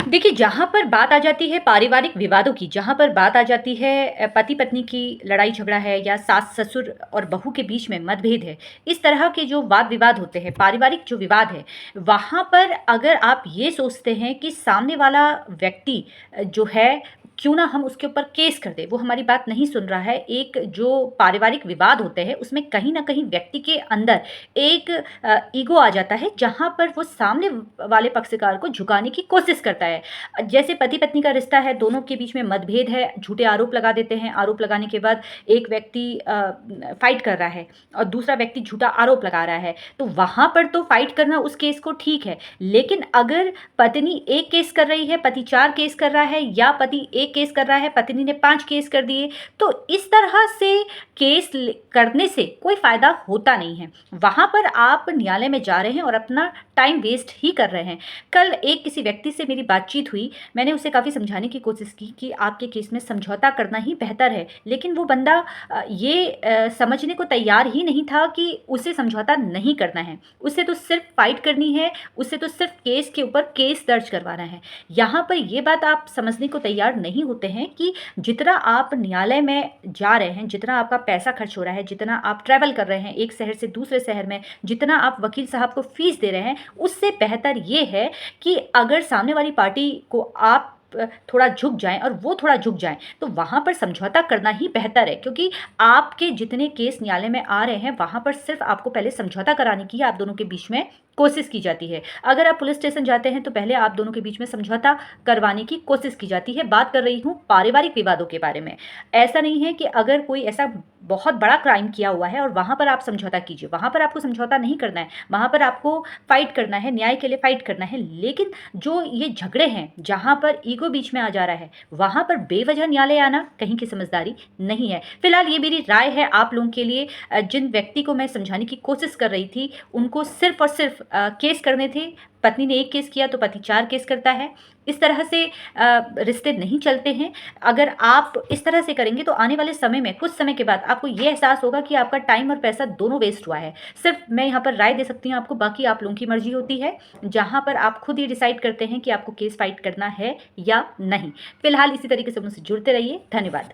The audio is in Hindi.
देखिए, जहाँ पर बात आ जाती है पारिवारिक विवादों की, जहाँ पर बात आ जाती है पति-पत्नी की लड़ाई-झगड़ा है या सास-ससुर और बहू के बीच में मतभेद है, इस तरह के जो वाद-विवाद होते हैं, पारिवारिक जो विवाद है, वहाँ पर अगर आप ये सोचते हैं कि सामने वाला व्यक्ति जो है, क्यों ना हम उसके ऊपर केस कर दें, वो हमारी बात नहीं सुन रहा है। एक जो पारिवारिक विवाद होते हैं, उसमें कहीं न कहीं व्यक्ति के अंदर एक ईगो आ जाता है, जहाँ पर वो सामने वाले पक्षकार को झुकाने की कोशिश करता है। जैसे पति-पत्नी का रिश्ता है, दोनों के बीच में मतभेद है, झूठे आरोप लगा देते हैं, आरोप लगाने के बाद एक व्यक्ति फाइट कर रहा है और दूसरा व्यक्ति झूठा आरोप लगा रहा है, तो वहाँ पर तो फाइट करना उस केस को ठीक है। लेकिन अगर पत्नी 1 केस कर रही है, पति 4 केस कर रहा है या पति 1 केस कर रहा है, पत्नी ने 5 केस कर दिए, तो इस तरह से केस करने से कोई फ़ायदा होता नहीं है। वहाँ पर आप न्यायालय में जा रहे हैं और अपना टाइम वेस्ट ही कर रहे हैं। कल एक किसी व्यक्ति से मेरी बातचीत हुई, मैंने उसे काफ़ी समझाने की कोशिश की कि आपके केस में समझौता करना ही बेहतर है, लेकिन वो बंदा समझने को तैयार ही नहीं था कि उसे समझौता नहीं करना है। उसे तो सिर्फ़ फ़ाइट करनी है, उसे तो सिर्फ़ केस के ऊपर केस दर्ज करवाना है। यहाँ पर ये बात आप समझने को तैयार नहीं होते हैं कि जितना आप न्यायालय में जा रहे हैं, जितना आपका पैसा खर्च हो रहा है, जितना आप ट्रैवल कर रहे हैं एक शहर से दूसरे शहर में, जितना आप वकील साहब को फ़ीस दे रहे हैं, उससे बेहतर ये है कि अगर सामने वाली पार्टी को आप थोड़ा झुक जाएँ और वो थोड़ा झुक जाएँ, तो वहाँ पर समझौता करना ही बेहतर है, क्योंकि आपके जितने केस न्यायालय में आ रहे हैं, वहाँ पर सिर्फ़ आपको पहले समझौता कराने की आप दोनों के बीच में कोशिश की जाती है। अगर आप पुलिस स्टेशन जाते हैं, तो पहले आप दोनों के बीच में समझौता करवाने की कोशिश की जाती है। बात कर रही हूँ पारिवारिक विवादों के बारे में। ऐसा नहीं है कि अगर कोई ऐसा बहुत बड़ा क्राइम किया हुआ है और वहाँ पर आप समझौता कीजिए, वहाँ पर आपको समझौता नहीं करना है, वहाँ पर आपको फ़ाइट करना है, न्याय के लिए फ़ाइट करना है। लेकिन जो ये झगड़े हैं, जहाँ पर ईगो बीच में आ जा रहा है, वहाँ पर बेवजह न्यायालय आना कहीं की समझदारी नहीं है। फिलहाल ये मेरी राय है आप लोगों के लिए। जिन व्यक्ति को मैं समझाने की कोशिश कर रही थी, उनको सिर्फ़ और सिर्फ़ केस करने थे। पत्नी ने 1 केस किया तो पति 4 केस करता है। इस तरह से रिश्ते नहीं चलते हैं। अगर आप इस तरह से करेंगे तो आने वाले समय में, कुछ समय के बाद आपको ये एहसास होगा कि आपका टाइम और पैसा दोनों वेस्ट हुआ है। सिर्फ़ मैं यहाँ पर राय दे सकती हूँ आपको, बाकी आप लोगों की मर्ज़ी होती है, जहाँ पर आप खुद ही डिसाइड करते हैं कि आपको केस फ़ाइट करना है या नहीं। फिलहाल इसी तरीके से मुझसे जुड़ते रहिए। धन्यवाद।